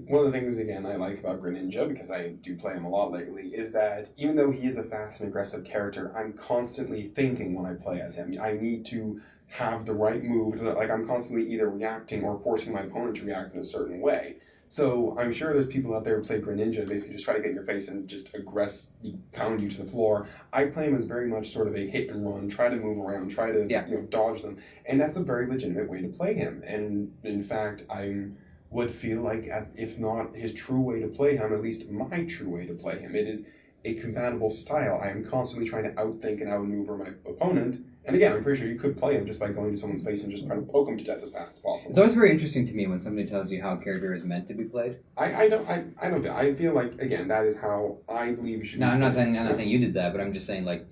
one of the things, again, I like about Greninja, because I do play him a lot lately, is that even though he is a fast and aggressive character, I'm constantly thinking when I play as him. I need to have the right move. Like, I'm constantly either reacting or forcing my opponent to react in a certain way. So I'm sure there's people out there who play Greninja and basically just try to get in your face and just pound you to the floor. I play him as very much sort of a hit and run, try to move around, try to dodge them. And that's a very legitimate way to play him. And in fact, would feel like, if not his true way to play him, at least my true way to play him. It is a compatible style. I am constantly trying to outthink and outmaneuver my opponent. And again, I'm pretty sure you could play him just by going to someone's face and just trying to poke him to death as fast as possible. It's always very interesting to me when somebody tells you how a character is meant to be played. I feel like, again, that is how I believe it should be. No, I'm not saying you did that, but I'm just saying, like,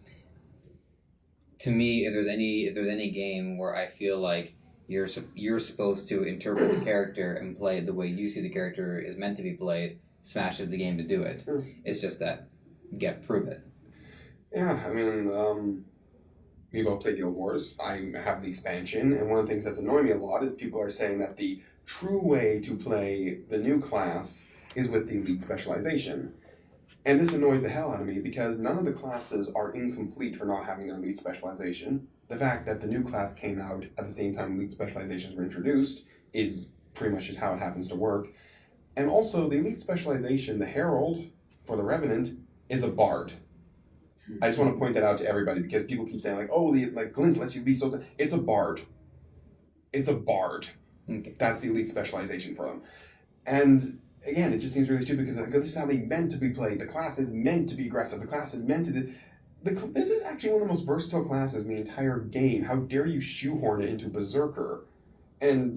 to me, if there's any game where I feel like you're supposed to interpret the character and play it the way you see the character is meant to be played, Smash is the game to do it. It's just that you got to prove it. Yeah, I mean, we both play Guild Wars. I have the expansion, and one of the things that's annoying me a lot is people are saying that the true way to play the new class is with the elite specialization. And this annoys the hell out of me because none of the classes are incomplete for not having their elite specialization. The fact that the new class came out at the same time elite specializations were introduced is pretty much just how it happens to work. And also, the elite specialization, the Herald for the Revenant, is a bard. I just want to point that out to everybody because people keep saying, like, oh, Glint lets you be so... It's a bard. It's a bard. Okay. That's the elite specialization for them. And again, it just seems really stupid because this is how they meant to be played. The class is meant to be aggressive. The class is meant to... This is actually one of the most versatile classes in the entire game. How dare you shoehorn it into Berserker? And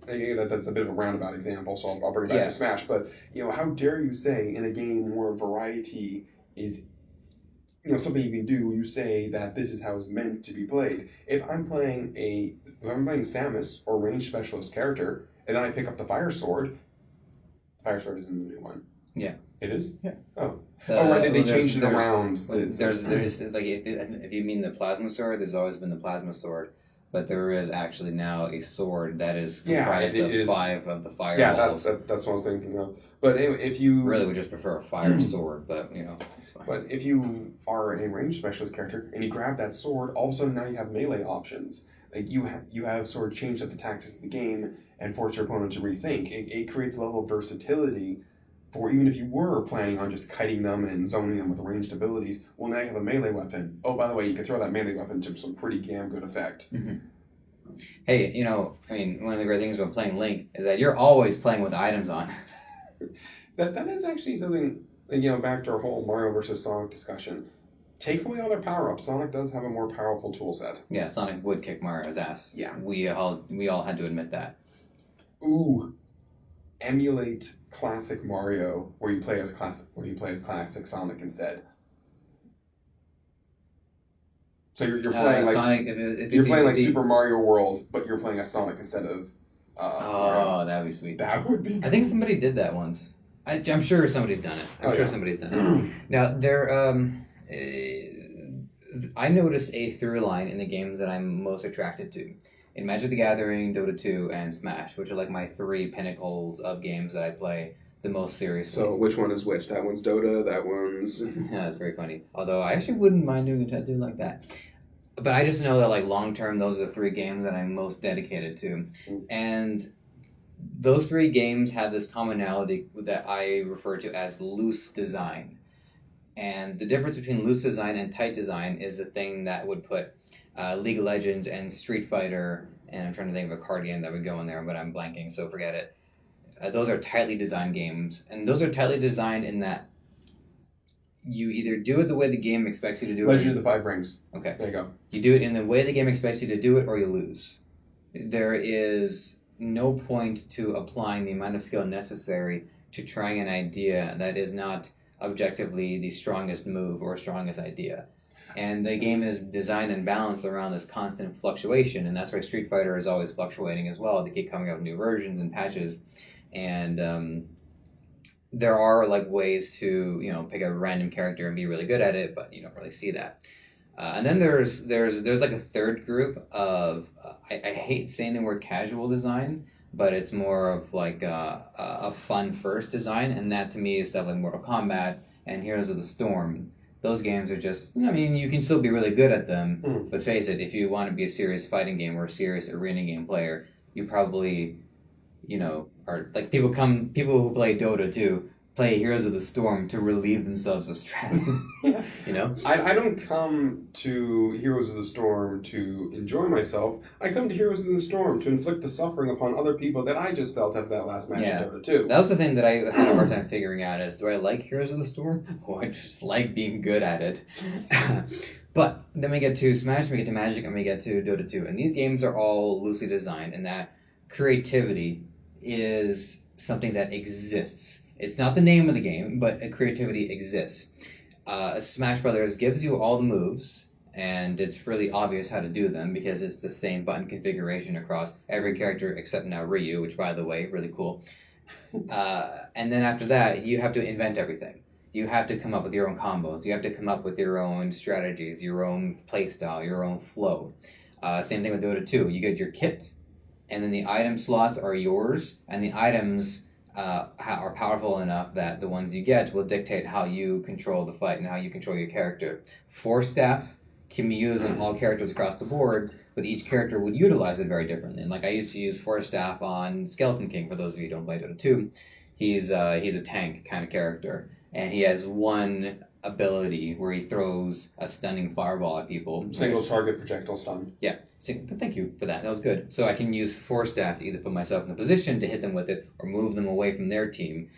that's a bit of a roundabout example, so I'll bring it back to Smash. But how dare you say in a game where variety is something you can do? You say that this is how it's meant to be played. If I'm playing Samus or ranged specialist character, and then I pick up the Fire Sword. The Fire Sword is in the new one. Yeah. It is? Yeah. Oh. Right, they changed it around. There's like, if you mean the plasma sword, there's always been the plasma sword, but there is actually now a sword that is comprised of 5 of the fire balls. Yeah, that's what I was thinking of. But anyway, if you... Really would just prefer a fire sword, but, it's fine. But if you are a ranged specialist character, and you grab that sword, all of a sudden now you have melee options. Like, you have sort of changed up the tactics of the game and force your opponent to rethink. It creates a level of versatility for even if you were planning on just kiting them and zoning them with ranged abilities, well, now you have a melee weapon. Oh, by the way, you can throw that melee weapon to some pretty damn good effect. Mm-hmm. Hey, one of the great things about playing Link is that you're always playing with items on. That is actually something, back to our whole Mario versus Sonic discussion. Take away all their power-ups. Sonic does have a more powerful tool set. Yeah, Sonic would kick Mario's ass. Yeah. We all had to admit that. Ooh. Emulate classic Mario where you play as classic Sonic instead. So you're playing like Sonic, you're playing like Super Mario World, but you're playing as Sonic instead of Mario. That'd be sweet. That would be cool. I think somebody did that once. I'm sure somebody's done it. Somebody's done it. Now I noticed a through line in the games that I'm most attracted to. In Magic the Gathering, Dota 2, and Smash, which are like my 3 pinnacles of games that I play the most seriously. So which one is which? That one's Dota, that one's... Yeah, that's very funny. Although I actually wouldn't mind doing a tattoo like that. But I just know that like long term, those are the 3 games that I'm most dedicated to. And those 3 games have this commonality that I refer to as loose design. And the difference between loose design and tight design is the thing that would put League of Legends and Street Fighter, and I'm trying to think of a card game that would go in there, but I'm blanking, so forget it. Those are tightly designed games, and those are tightly designed in that you either do it the way the game expects you to do it. Legend of the Five Rings. Okay. There you go. You do it in the way the game expects you to do it, or you lose. There is no point to applying the amount of skill necessary to trying an idea that is not objectively the strongest move or strongest idea. And the game is designed and balanced around this constant fluctuation, and that's why Street Fighter is always fluctuating as well. They keep coming out with new versions and patches, and there are like ways to pick a random character and be really good at it, but you don't really see that. And then there's like a third group of I hate saying the word casual design, but it's more of like a fun first design, and that to me is stuff like Mortal Kombat and Heroes of the Storm. Those games are just, you can still be really good at them, but face it, if you want to be a serious fighting game or a serious arena game player, you probably, are like people who play Dota too, play Heroes of the Storm to relieve themselves of stress. I don't come to Heroes of the Storm to enjoy myself. I come to Heroes of the Storm to inflict the suffering upon other people that I just felt after that last match in Dota 2. That was the thing that I had a hard time figuring out is, do I like Heroes of the Storm? Or I just like being good at it? But then we get to Smash, we get to Magic, and we get to Dota 2. And these games are all loosely designed, and that creativity is something that exists. It's not the name of the game, but creativity exists. Smash Brothers gives you all the moves, and it's really obvious how to do them because it's the same button configuration across every character except now Ryu, which, by the way, really cool. And then after that, you have to invent everything. You have to come up with your own combos. You have to come up with your own strategies, your own playstyle, your own flow. Same thing with Dota 2. You get your kit, and then the item slots are yours, and the items are powerful enough that the ones you get will dictate how you control the fight and how you control your character. Force Staff can be used on all characters across the board, but each character would utilize it very differently. And like I used to use Force Staff on Skeleton King, for those of you who don't play Dota 2. He's a tank kind of character, and he has one ability where he throws a stunning fireball at people. Single target projectile stun. Yeah. Thank you for that. That was good. So I can use Force Staff to either put myself in the position to hit them with it or move them away from their team.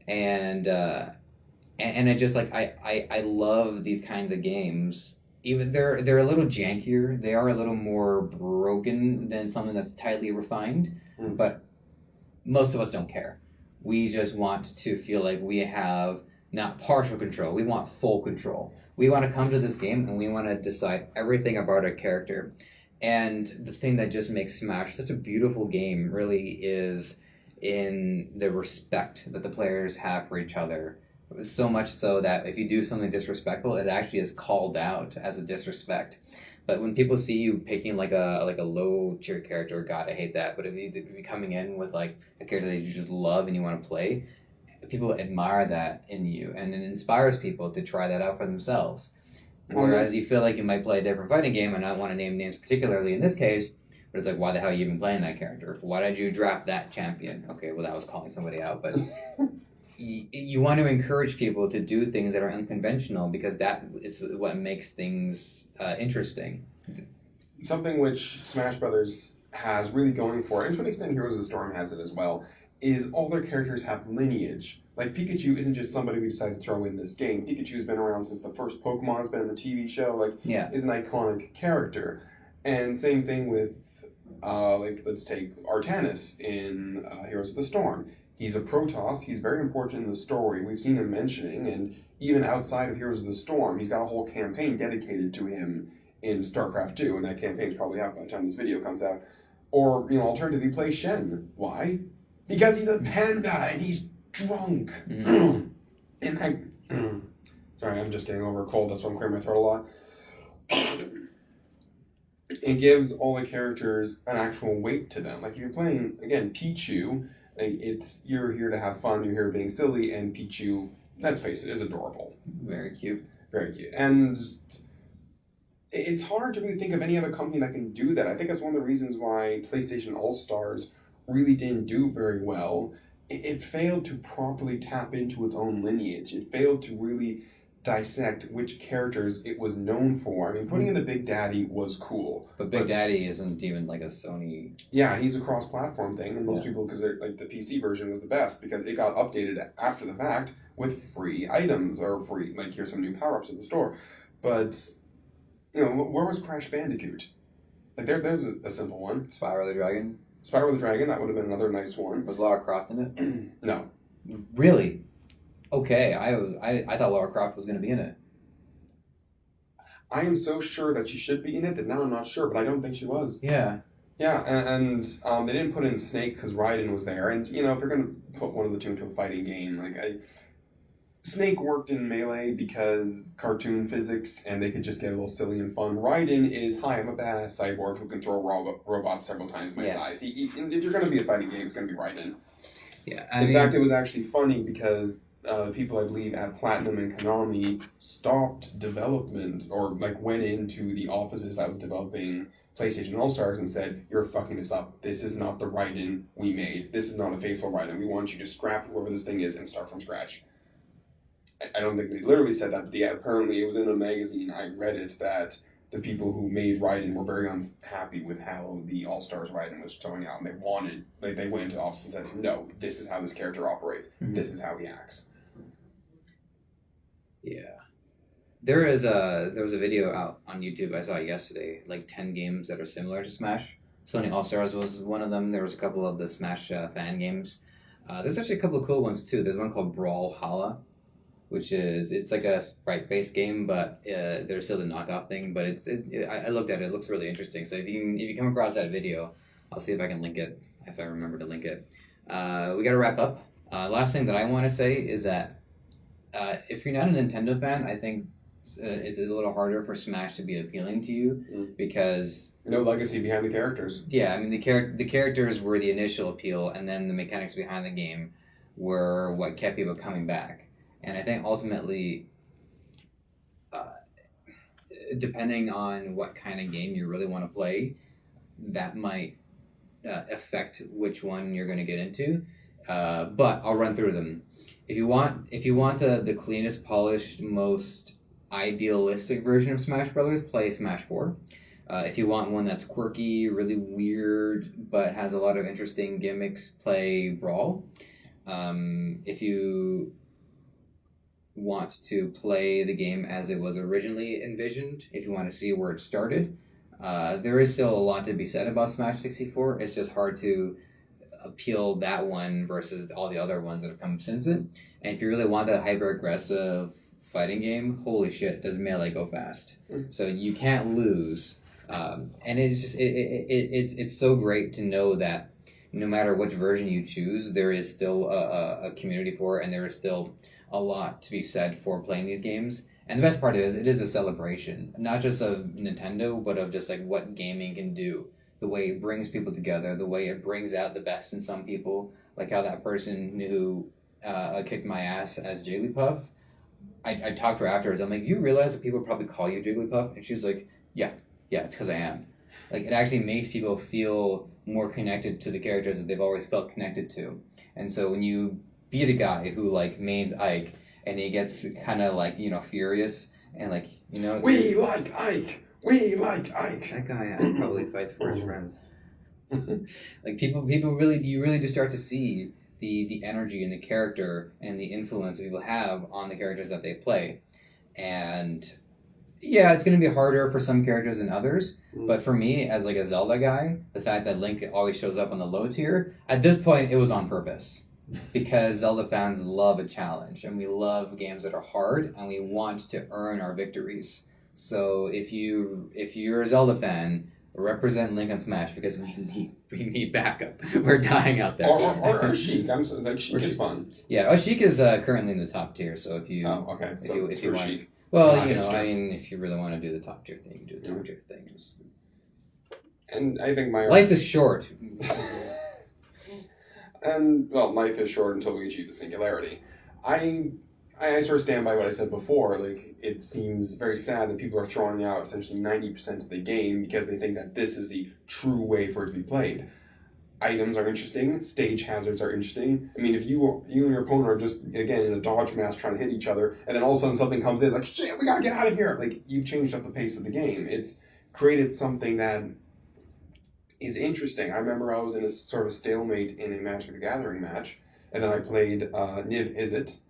And I just like I love these kinds of games. Even they're a little jankier. They are a little more broken than something that's tightly refined. But most of us don't care. We just want to feel like we have not partial control. We want full control. We want to come to this game and we want to decide everything about our character. And the thing that just makes Smash such a beautiful game really is in the respect that the players have for each other. So much so that if you do something disrespectful, it actually is called out as a disrespect. But when people see you picking like a low tier character, God, I hate that. But if you're coming in with like a character that you just love and you want to play, people admire that in you, and it inspires people to try that out for themselves. Whereas you feel like you might play a different fighting game, and I don't want to name names particularly in this case, but it's like, why the hell are you even playing that character? Why did you draft that champion? Okay, well, that was calling somebody out, but you want to encourage people to do things that are unconventional because that is what makes things interesting. Something which Smash Brothers has really going for it, and to an extent Heroes of the Storm has it as well, is all their characters have lineage. Like, Pikachu isn't just somebody we decided to throw in this game. Pikachu's been around since the first Pokemon, has been in the TV show, is an iconic character. And same thing with, let's take Artanis in Heroes of the Storm. He's a Protoss, he's very important in the story, we've seen him mentioning, and even outside of Heroes of the Storm, he's got a whole campaign dedicated to him in StarCraft 2, and that campaign's probably out by the time this video comes out. Or, alternatively, play Shen. Why? Because he's a panda and he's drunk. And sorry, I'm just getting over a cold, that's why I'm clearing my throat a lot. It gives all the characters an actual weight to them. Like if you're playing, again, Pichu, Like, you're here to have fun. You're here being silly, and Pichu, let's face it, is adorable. Very cute. Very cute. And it's hard to really think of any other company that can do that. I think that's one of the reasons why PlayStation All-Stars really didn't do very well. It failed to properly tap into its own lineage. It failed to really dissect which characters it was known for. I mean, putting in the Big Daddy was cool. But Big Daddy isn't even like a Sony... Yeah, he's a cross-platform thing, and most people, because like the PC version was the best, because it got updated after the fact with free items, or free, like, here's some new power-ups at the store. But, you know, where was Crash Bandicoot? Like, there's a simple one. Spyro the Dragon? Spyro the Dragon, that would have been another nice one. Was Lara Croft in it? No. Really? Okay, I thought Lara Croft was going to be in it. I am so sure that she should be in it that now I'm not sure, but I don't think she was. Yeah. Yeah, and they didn't put in Snake because Raiden was there, and, you know, if you're going to put one of the two into a fighting game, like, Snake worked in Melee because cartoon physics, and they could just get a little silly and fun. Raiden is, hi, I'm a badass cyborg who can throw robots several times my size. If you're going to be a fighting game, it's going to be Raiden. Yeah, In fact, it was actually funny because the people, I believe, at Platinum and Konami stopped development, or, like, went into the offices that was developing PlayStation All-Stars and said, you're fucking this up. This is not the Raiden we made. This is not a faithful Raiden. We want you to scrap whoever this thing is and start from scratch. I don't think they literally said that, but apparently it was in a magazine. I read it that the people who made Raiden were very unhappy with how the All-Stars Raiden was showing out, and they went into the office and said, no, this is how this character operates. Mm-hmm. This is how he acts. Yeah. There was a video out on YouTube, I saw it yesterday, like 10 games that are similar to Smash. Sony All-Stars was one of them. There was a couple of the Smash fan games. There's actually a couple of cool ones too. There's one called Brawlhalla, which it's like a sprite-based game, but there's still the knockoff thing. But I looked at it; it looks really interesting. So if you come across that video, I'll see if I can link it, if I remember to link it. We got to wrap up. Last thing that I want to say is that if you're not a Nintendo fan, I think it's a little harder for Smash to be appealing to you because no legacy behind the characters. Yeah, I mean the characters were the initial appeal, and then the mechanics behind the game were what kept people coming back. And I think ultimately, depending on what kind of game you really want to play, that might affect which one you're going to get into. But I'll run through them. If you want the cleanest, polished, most idealistic version of Smash Brothers, play Smash 4. If you want one that's quirky, really weird, but has a lot of interesting gimmicks, play Brawl. If you want to play the game as it was originally envisioned, if you want to see where it started, there is still a lot to be said about Smash 64. It's just hard to appeal that one versus all the other ones that have come since it. And if you really want that hyper-aggressive fighting game, holy shit, does Melee go fast. So you can't lose. And it's just it's so great to know that no matter which version you choose, there is still a community for it, and there is still a lot to be said for playing these games. And the best part is, it is a celebration, not just of Nintendo, but of just like what gaming can do. The way it brings people together, the way it brings out the best in some people, like how that person who kicked my ass as Jigglypuff, I talked to her afterwards. I'm like, you realize that people probably call you Jigglypuff? And she's like, yeah, it's because I am. Like, it actually makes people feel more connected to the characters that they've always felt connected to. And so when you beat a guy who, like, mains Ike, and he gets kind of, like, you know, furious, and, like, you know... We like Ike! We like Ike! That guy probably fights for his friends. Like, people really... You really do start to see the energy and the character and the influence that people have on the characters that they play. And... yeah, it's going to be harder for some characters than others, but for me, as like a Zelda guy, the fact that Link always shows up on the low tier, at this point, it was on purpose. Because Zelda fans love a challenge, and we love games that are hard, and we want to earn our victories. So if you're a Zelda fan, represent Link on Smash, because we need backup. We're dying out there. Or Sheik. Sheik is fun. Yeah, Sheik is currently in the top tier, so if you... oh, okay. If you want... Sheik. Well, you know, I mean, if you really want to do the top tier thing, you can do the top tier thing. And I think my... life is short. And, well, life is short until we achieve the singularity. I sort of stand by what I said before. Like, it seems very sad that people are throwing out essentially 90% of the game because they think that this is the true way for it to be played. Items are interesting. Stage hazards are interesting. I mean, if you and your opponent are just, again, in a dodge match trying to hit each other, and then all of a sudden something comes in, it's like, shit, we gotta get out of here. Like, you've changed up the pace of the game. It's created something that is interesting. I remember I was in a sort of stalemate in a Magic the Gathering match, and then I played Niv Izzet,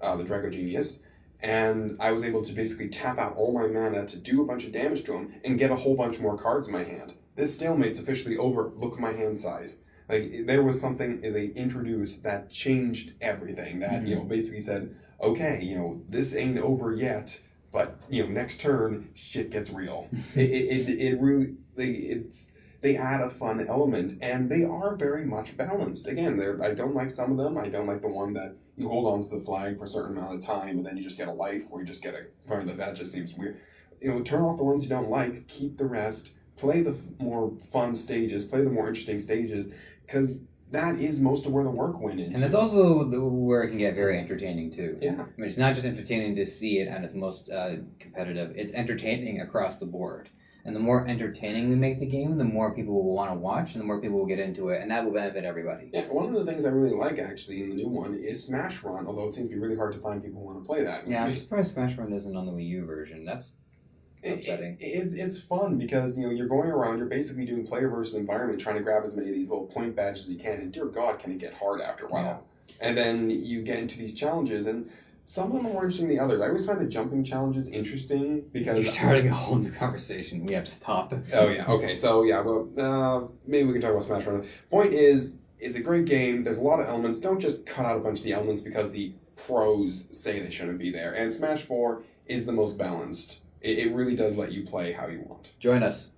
the Draco Genius, and I was able to basically tap out all my mana to do a bunch of damage to him and get a whole bunch more cards in my hand. This stalemate's officially over. Look at my hand size. Like, there was something they introduced that changed everything. That, basically said, okay, this ain't over yet, but, next turn, shit gets real. it really, they add a fun element, and they are very much balanced. Again, I don't like some of them. I don't like the one that you hold on to the flag for a certain amount of time, and then you just get a life, or you just get a card. That just seems weird. Turn off the ones you don't like, keep the rest, play the more fun stages, play the more interesting stages, because that is most of where the work went into. And that's also where it can get very entertaining, too. Yeah. I mean, it's not just entertaining to see it at its most competitive. It's entertaining across the board. And the more entertaining we make the game, the more people will want to watch, and the more people will get into it, and that will benefit everybody. Yeah, one of the things I really like, actually, in the new one is Smash Run, although it seems to be really hard to find people who want to play that. Yeah, I'm surprised Smash Run isn't on the Wii U version. That's upsetting. It's fun because, you're going around, you're basically doing player versus environment, trying to grab as many of these little point badges as you can, and dear God, can it get hard after a while. Yeah. And then you get into these challenges, and some of them are more interesting than the others. I always find the jumping challenges interesting because... You're starting a whole new conversation. We have to stop. Oh, yeah. Okay, so, yeah, well, maybe we can talk about Smash Run. Point is, it's a great game. There's a lot of elements. Don't just cut out a bunch of the elements because the pros say they shouldn't be there. And Smash 4 is the most balanced. It really does let you play how you want. Join us.